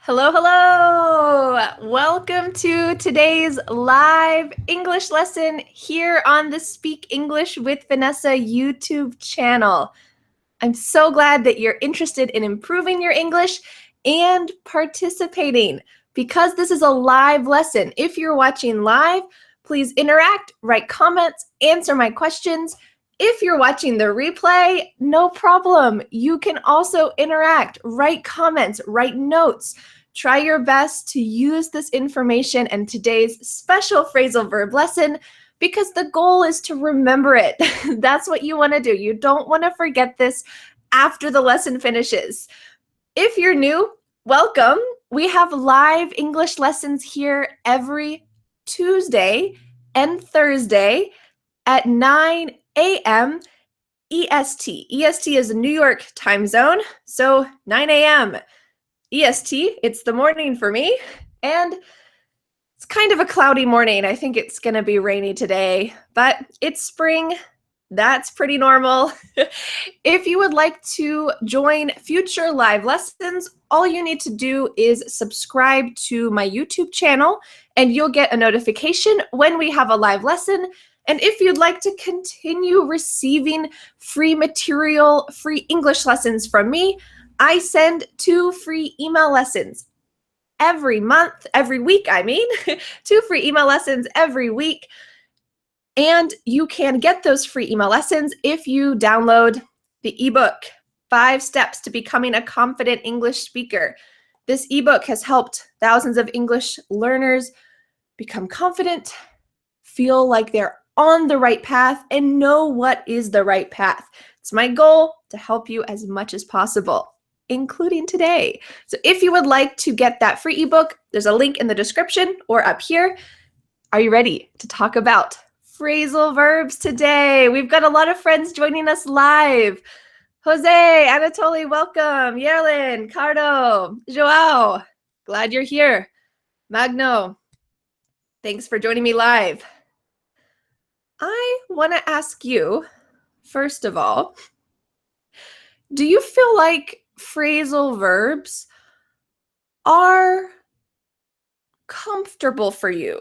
Hello, hello! Welcome to today's live English lesson here on the Speak English with Vanessa YouTube channel. I'm so glad that you're interested in improving your English and participating because this is a live lesson. If you're watching live, please interact, write comments, answer my questions. If you're watching the replay, no problem. You can also interact, write comments, write notes. Try your best to use this information in today's special phrasal verb lesson because the goal is to remember it. That's what you want to do. You don't want to forget this after the lesson finishes. If you're new, welcome. We have live English lessons here every Tuesday and Thursday at 9 a.m. EST. EST is a New York time zone, so 9 a.m. EST, it's the morning for me, and it's kind of a cloudy morning. I think it's going to be rainy today, but it's spring. That's pretty normal. If you would like to join future live lessons, all you need to do is subscribe to my YouTube channel, and you'll get a notification when we have a live lesson. And if you'd like to continue receiving free material, free English lessons from me, I send 2 free email lessons every week, 2 free email lessons every week. And you can get those free email lessons if you download the ebook, 5 Steps to Becoming a Confident English Speaker. This ebook has helped thousands of English learners become confident, feel like they're on the right path, and know what is the right path. It's my goal to help you as much as possible, including today. So if you would like to get that free ebook, there's a link in the description or up here. Are you ready to talk about phrasal verbs today? We've got a lot of friends joining us live. Jose, Anatoly, welcome. Yerlin, Cardo, Joao, glad you're here. Magno, thanks for joining me live. I want to ask you, first of all, do you feel like phrasal verbs are comfortable for you,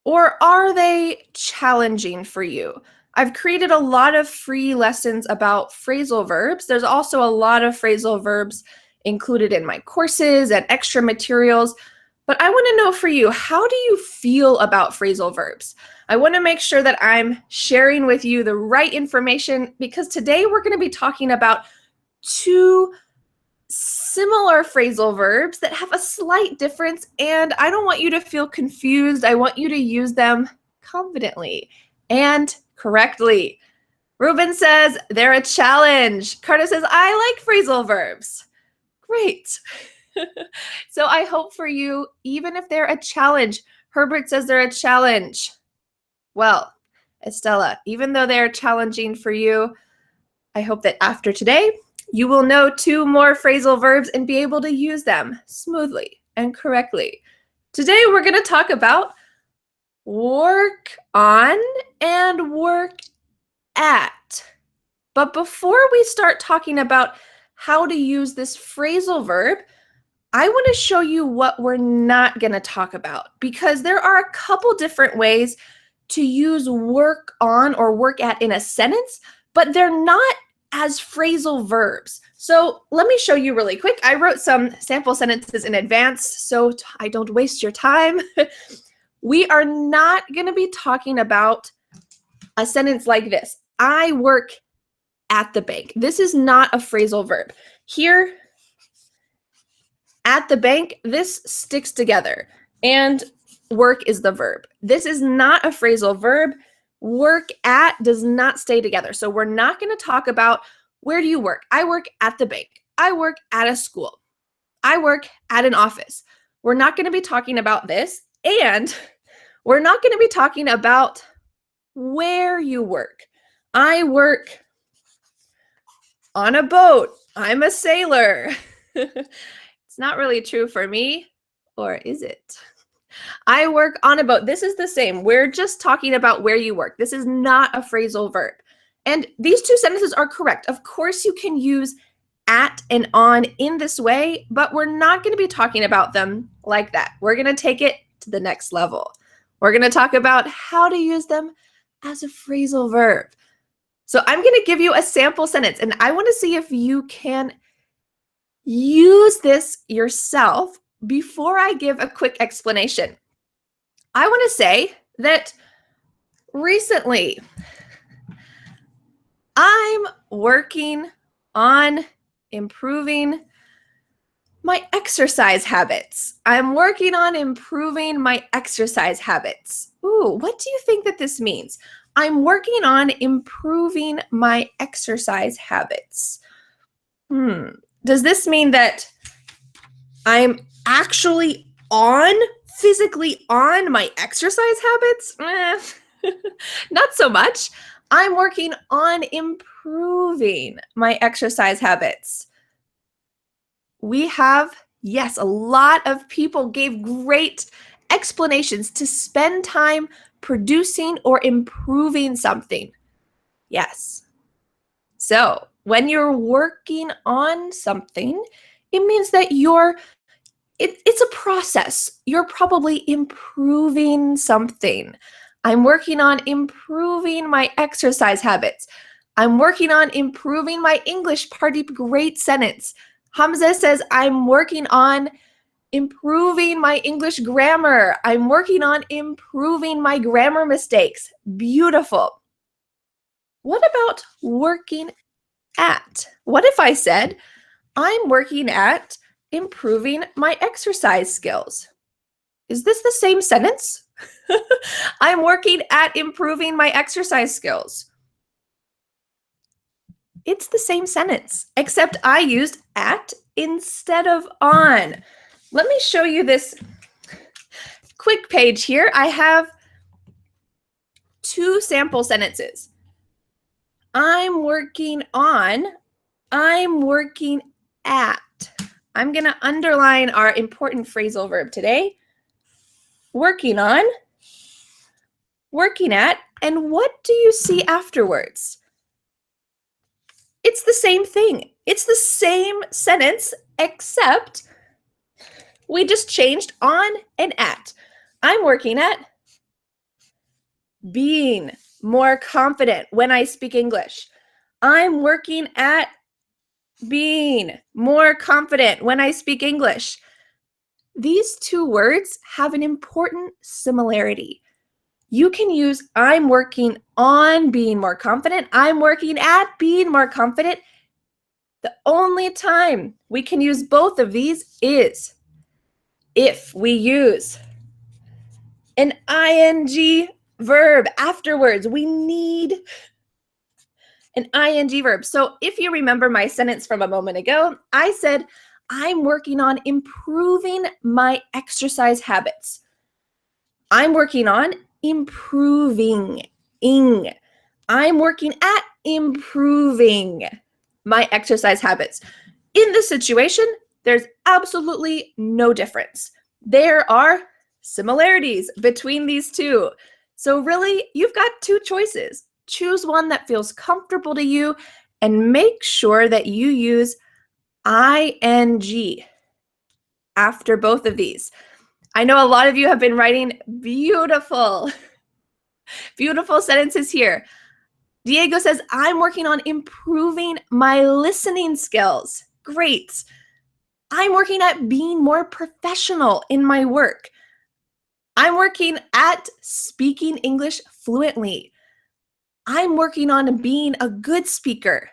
or are they challenging for you? I've created a lot of free lessons about phrasal verbs. There's also a lot of phrasal verbs included in my courses and extra materials. But I want to know for you, how do you feel about phrasal verbs? I want to make sure that I'm sharing with you the right information because today we're going to be talking about 2 similar phrasal verbs that have a slight difference, and I don't want you to feel confused. I want you to use them confidently and correctly. Ruben says they're a challenge. Carter says, I like phrasal verbs. Great. So I hope for you, even if they're a challenge. Herbert says they're a challenge. Well, Estella, even though they're challenging for you, I hope that after today, you will know 2 more phrasal verbs and be able to use them smoothly and correctly. Today, we're going to talk about work on and work at. But before we start talking about how to use this phrasal verb, I want to show you what we're not going to talk about because there are a couple different ways to use work on or work at in a sentence, but they're not as phrasal verbs. So let me show you really quick. I wrote some sample sentences in advance so I don't waste your time. We are not going to be talking about a sentence like this. I work at the bank. This is not a phrasal verb. Here, at the bank, this sticks together, and work is the verb. This is not a phrasal verb. Work at does not stay together. So we're not going to talk about where do you work? I work at the bank. I work at a school. I work at an office. We're not going to be talking about this, and we're not going to be talking about where you work. I work on a boat. I'm a sailor. It's not really true for me, or is it? I work on a boat. This is the same. We're just talking about where you work. This is not a phrasal verb. And these 2 sentences are correct. Of course, you can use at and on in this way, but we're not going to be talking about them like that. We're going to take it to the next level. We're going to talk about how to use them as a phrasal verb. So I'm going to give you a sample sentence, and I want to see if you can use this yourself before I give a quick explanation. I want to say that recently I'm working on improving my exercise habits. I'm working on improving my exercise habits. Ooh, what do you think that this means? I'm working on improving my exercise habits. Does this mean that I'm actually physically on my exercise habits? Not so much. I'm working on improving my exercise habits. We have, yes, a lot of people gave great explanations to spend time producing or improving something. Yes. So when you're working on something, it means that it's a process. You're probably improving something. I'm working on improving my exercise habits. I'm working on improving my English. Pardeep, great sentence. Hamza says, I'm working on improving my English grammar. I'm working on improving my grammar mistakes. Beautiful. What about working at? What if I said, I'm working at improving my exercise skills? Is this the same sentence? I'm working at improving my exercise skills. It's the same sentence, except I used at instead of on. Let me show you this quick page here. I have 2 sample sentences. I'm working on, I'm working at. I'm going to underline our important phrasal verb today. Working on, working at, and what do you see afterwards? It's the same thing. It's the same sentence, except we just changed on and at. I'm working at being more confident when I speak English. I'm working at being more confident when I speak English. These 2 words have an important similarity. You can use I'm working on being more confident. I'm working at being more confident. The only time we can use both of these is if we use an ing verb afterwards. We need an ing verb. So if you remember my sentence from a moment ago, I said, I'm working on improving my exercise habits. I'm working on improving. I'm working at improving my exercise habits. In this situation, there's absolutely no difference. There are similarities between these 2. So really, you've got 2 choices. Choose one that feels comfortable to you and make sure that you use ing after both of these. I know a lot of you have been writing beautiful sentences here. Diego says, I'm working on improving my listening skills. Great. I'm working at being more professional in my work. I'm working at speaking English fluently. I'm working on being a good speaker.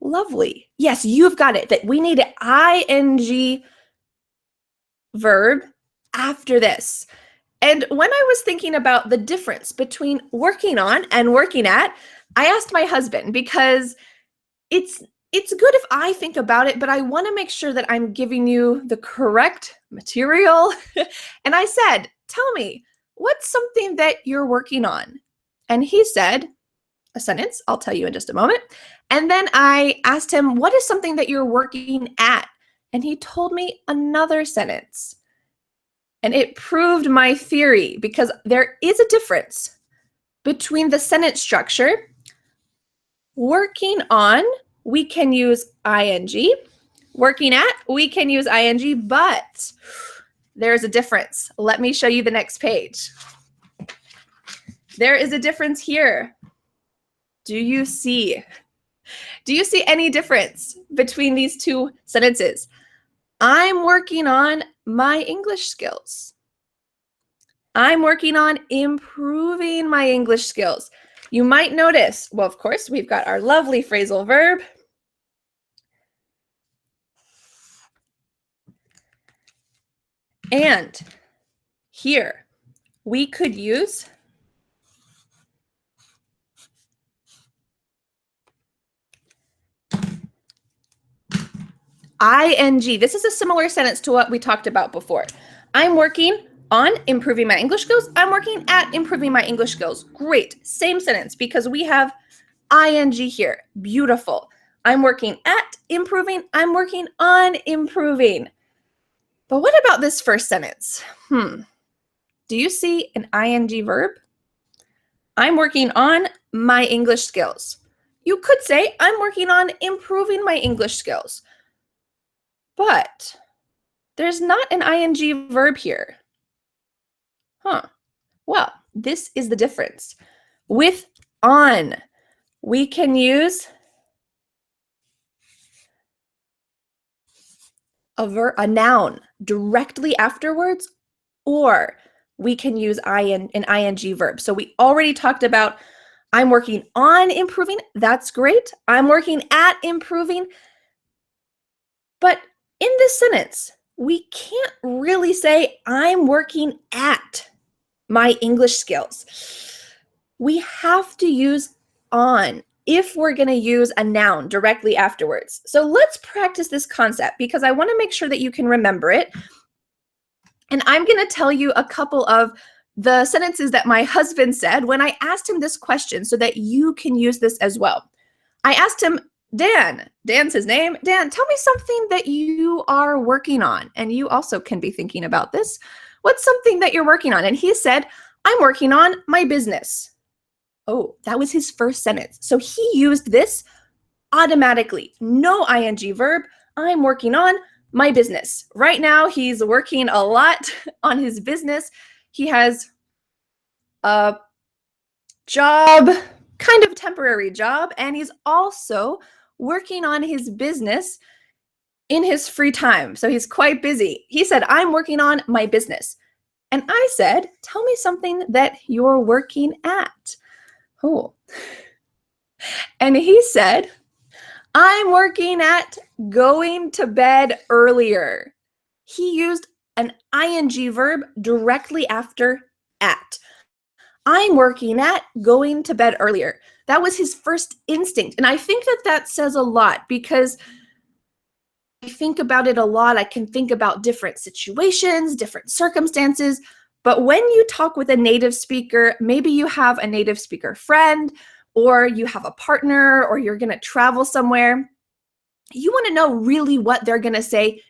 Lovely. Yes, you've got it. That we need an ing verb after this. And when I was thinking about the difference between working on and working at, I asked my husband because it's good if I think about it, but I want to make sure that I'm giving you the correct material. And I said, tell me, what's something that you're working on? And he said a sentence. I'll tell you in just a moment. And then I asked him, what is something that you're working at? And he told me another sentence. And it proved my theory because there is a difference between the sentence structure. Working on, we can use ing. Working at, we can use ing, but there's a difference. Let me show you the next page. There is a difference here. Do you see any difference between these two sentences? I'm working on my English skills. I'm working on improving my English skills. You might notice, well, of course, we've got our lovely phrasal verb. And here, we could use ing. This is a similar sentence to what we talked about before. I'm working on improving my English skills. I'm working at improving my English skills. Great. Same sentence because we have ing here. Beautiful. I'm working at improving. I'm working on improving. But what about this first sentence? Do you see an ing verb? I'm working on my English skills. You could say I'm working on improving my English skills. But there's not an ing verb here. Well, this is the difference. With on, we can use a noun directly afterwards, or we can use an ing verb. So we already talked about I'm working on improving. That's great. I'm working at improving. But in this sentence, we can't really say I'm working at my English skills. We have to use on if we're going to use a noun directly afterwards. So let's practice this concept because I want to make sure that you can remember it. And I'm going to tell you a couple of the sentences that my husband said when I asked him this question so that you can use this as well. I asked him, Dan's his name. Dan, tell me something that you are working on. And you also can be thinking about this. What's something that you're working on? And he said, I'm working on my business. Oh, that was his first sentence. So he used this automatically. No ing verb. I'm working on my business. Right now, he's working a lot on his business. He has a job, kind of temporary job, and he's also working on his business in his free time. So he's quite busy. He said, I'm working on my business. And I said, tell me something that you're working at. Oh. And he said, I'm working at going to bed earlier. He used an ing verb directly after at. I'm working at going to bed earlier. That was his first instinct. And I think that that says a lot because I think about it a lot. I can think about different situations, different circumstances. But when you talk with a native speaker, maybe you have a native speaker friend, or you have a partner, or you're going to travel somewhere, you want to know really what they're going to say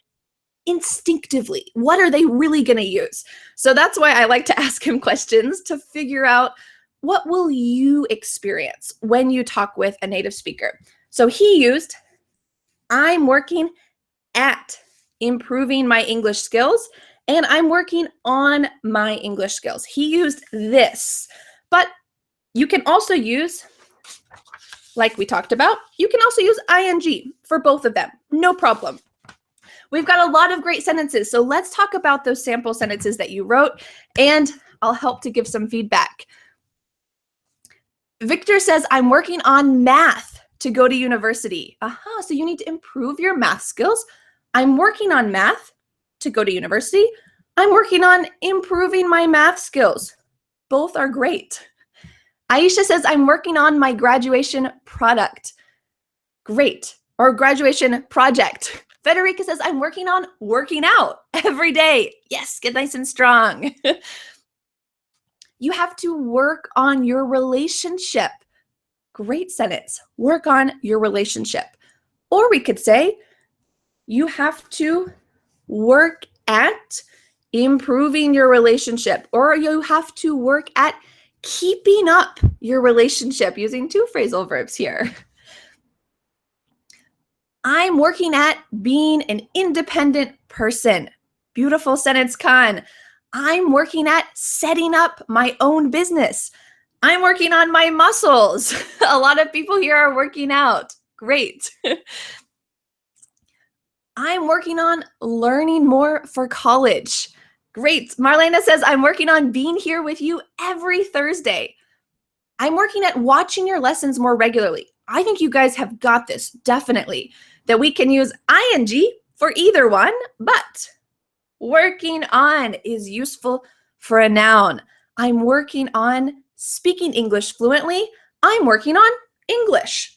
instinctively. What are they really going to use? So that's why I like to ask him questions to figure out what will you experience when you talk with a native speaker. So he used, I'm working at improving my English skills, and I'm working on my English skills. He used this, but you can also use, like we talked about, you can also use ing for both of them. No problem. We've got a lot of great sentences, so let's talk about those sample sentences that you wrote, and I'll help to give some feedback. Victor says, I'm working on math to go to university. So you need to improve your math skills. I'm working on math to go to university. I'm working on improving my math skills. Both are great. Aisha says, I'm working on my graduation product. Great. Or graduation project. Federica says, I'm working on working out every day. Yes, get nice and strong. You have to work on your relationship. Great sentence. Work on your relationship. Or we could say, you have to work at improving your relationship, or you have to work at keeping up your relationship, using two phrasal verbs here. I'm working at being an independent person. Beautiful sentence, Khan. I'm working at setting up my own business. I'm working on my muscles. A lot of people here are working out. Great. I'm working on learning more for college. Great. Marlena says, I'm working on being here with you every Thursday. I'm working at watching your lessons more regularly. I think you guys have got this, definitely. That we can use ing for either one, but working on is useful for a noun. I'm working on speaking English fluently. I'm working on English.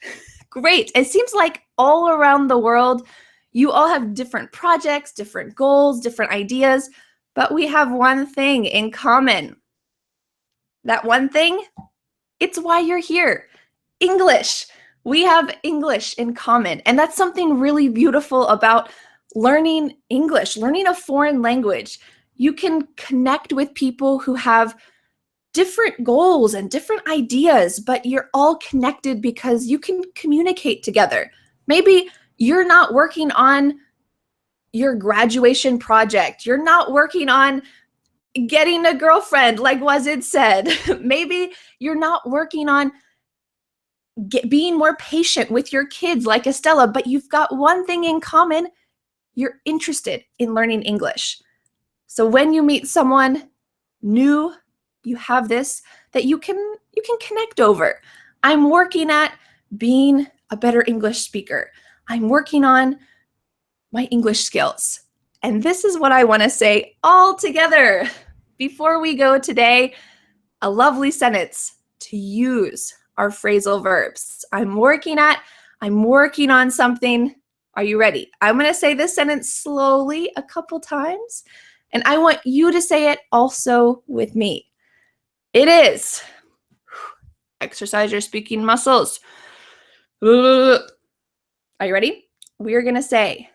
Great. It seems like all around the world, you all have different projects, different goals, different ideas, but we have one thing in common. That one thing, it's why you're here. English. We have English in common, and that's something really beautiful about learning English, learning a foreign language. You can connect with people who have different goals and different ideas, but you're all connected because you can communicate together. Maybe you're not working on your graduation project. You're not working on getting a girlfriend, like Wazid said. Maybe you're not working on being more patient with your kids, like Estella, but you've got one thing in common. You're interested in learning English. So when you meet someone new, you have this that you can connect over. I'm working at being a better English speaker. I'm working on my English skills. And this is what I want to say all together. Before we go today, a lovely sentence to use our phrasal verbs. I'm working on something. Are you ready? I'm going to say this sentence slowly a couple times, and I want you to say it also with me. It is. Exercise your speaking muscles. Are you ready? We are going to say,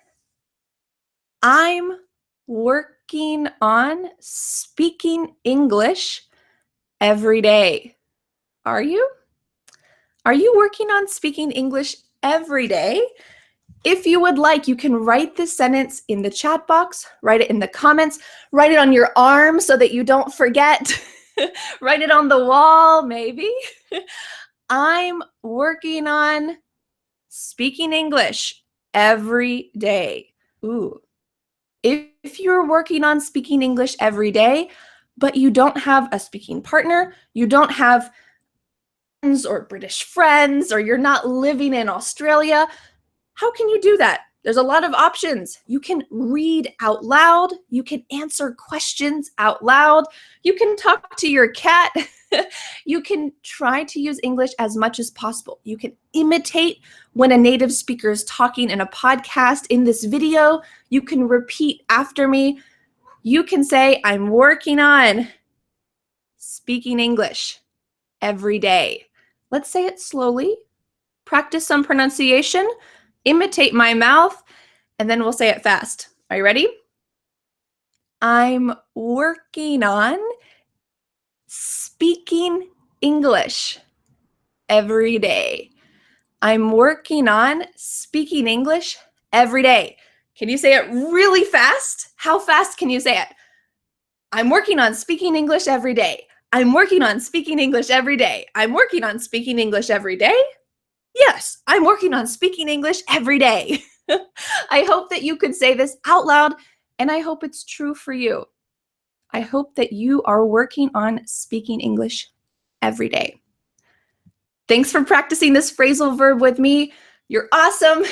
I'm working on speaking English every day. Are you? Are you working on speaking English every day? If you would like, you can write this sentence in the chat box, write it in the comments, write it on your arm so that you don't forget. Write it on the wall, maybe. I'm working on speaking English every day. Ooh. If you're working on speaking English every day, but you don't have a speaking partner, you don't have friends or British friends, or you're not living in Australia, how can you do that? There's a lot of options. You can read out loud. You can answer questions out loud. You can talk to your cat. You can try to use English as much as possible. You can imitate when a native speaker is talking in a podcast. In this video, you can repeat after me. You can say, I'm working on speaking English every day. Let's say it slowly. Practice some pronunciation. Imitate my mouth, and then we'll say it fast. Are you ready? I'm working on speaking English every day. I'm working on speaking English every day. Can you say it really fast? How fast can you say it? I'm working on speaking English every day. I'm working on speaking English every day. I'm working on speaking English every day. Yes, I'm working on speaking English every day. I hope that you could say this out loud, and I hope it's true for you. I hope that you are working on speaking English every day. Thanks for practicing this phrasal verb with me. You're awesome.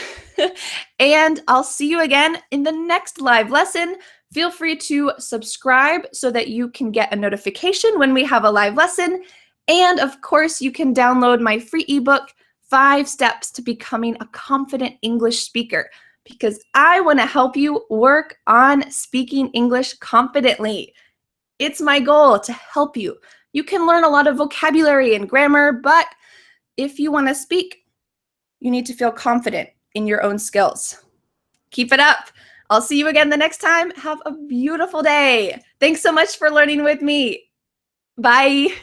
And I'll see you again in the next live lesson. Feel free to subscribe so that you can get a notification when we have a live lesson. And of course, you can download my free ebook, 5 Steps to Becoming a Confident English Speaker, because I want to help you work on speaking English confidently. It's my goal to help you. You can learn a lot of vocabulary and grammar, but if you want to speak, you need to feel confident in your own skills. Keep it up. I'll see you again the next time. Have a beautiful day. Thanks so much for learning with me. Bye.